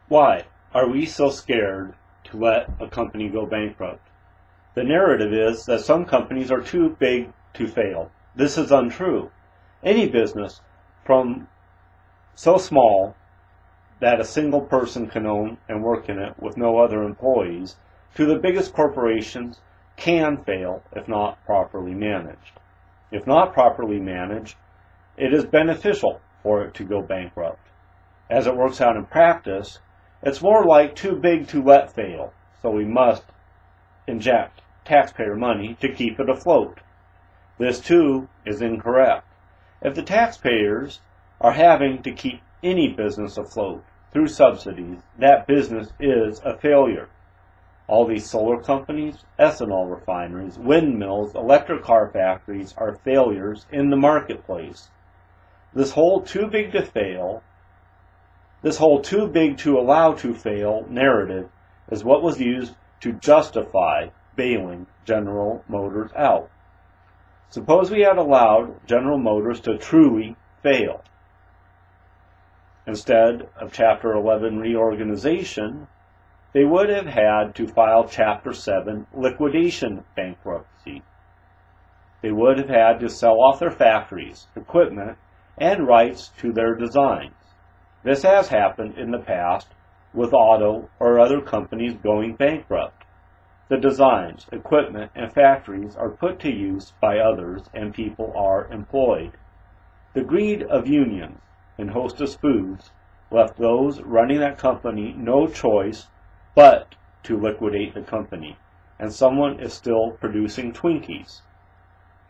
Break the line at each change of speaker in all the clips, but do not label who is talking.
Why are we so scared to let a company go bankrupt? The narrative is that some companies are too big to fail. This is untrue. Any business, from so small that a single person can own and work in it with no other employees, to the biggest corporations, can fail if not properly managed. If not properly managed, it is beneficial for it to go bankrupt. As it works out in practice, it's more like too big to let fail, so we must inject taxpayer money to keep it afloat. This, too, is incorrect. If the taxpayers are having to keep any business afloat through subsidies, that business is a failure. All these solar companies, ethanol refineries, windmills, electric car factories are failures in the marketplace. This whole too big to allow to fail narrative is what was used to justify bailing General Motors out. Suppose we had allowed General Motors to truly fail. Instead of Chapter 11 reorganization, they would have had to file Chapter 7 liquidation bankruptcy. They would have had to sell off their factories, equipment, and rights to their designs. This has happened in the past with auto or other companies going bankrupt. The designs, equipment, and factories are put to use by others and people are employed. The greed of unions and Hostess Foods left those running that company no choice but to liquidate the company, and someone is still producing Twinkies.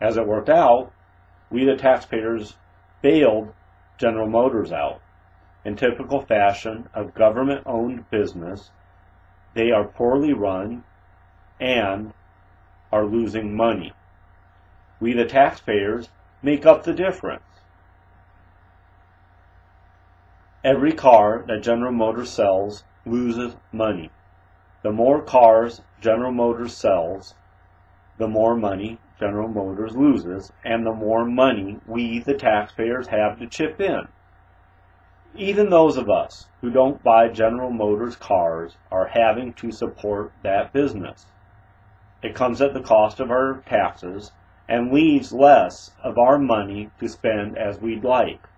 As it worked out, we the taxpayers bailed General Motors out. In typical fashion of government-owned business, they are poorly run and are losing money. We the taxpayers make up the difference. Every car that General Motors sells loses money. The more cars General Motors sells, the more money General Motors loses, and the more money we, the taxpayers, have to chip in. Even those of us who don't buy General Motors cars are having to support that business. It comes at the cost of our taxes and leaves less of our money to spend as we'd like.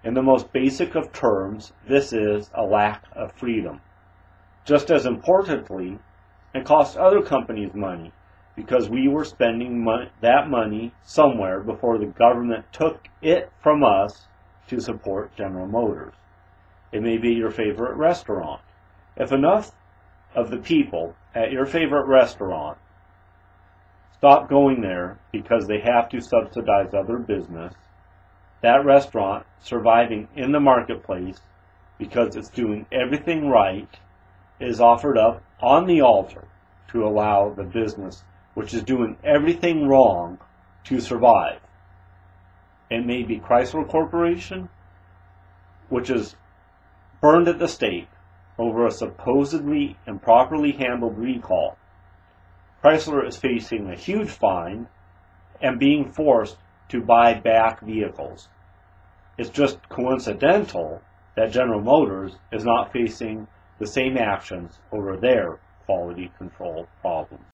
In the most basic of terms, this is a lack of freedom. Just as importantly, it costs other companies money because we were spending that money somewhere before the government took it from us to support General Motors. It may be your favorite restaurant. If enough of the people at your favorite restaurant stop going there because they have to subsidize other business, that restaurant surviving in the marketplace because it's doing everything right is offered up on the altar to allow the business which is doing everything wrong to survive. It may be Chrysler Corporation, which is burned at the stake over a supposedly improperly handled recall. Chrysler is facing a huge fine and being forced to buy back vehicles. It's just coincidental that General Motors is not facing the same actions over their quality control problems.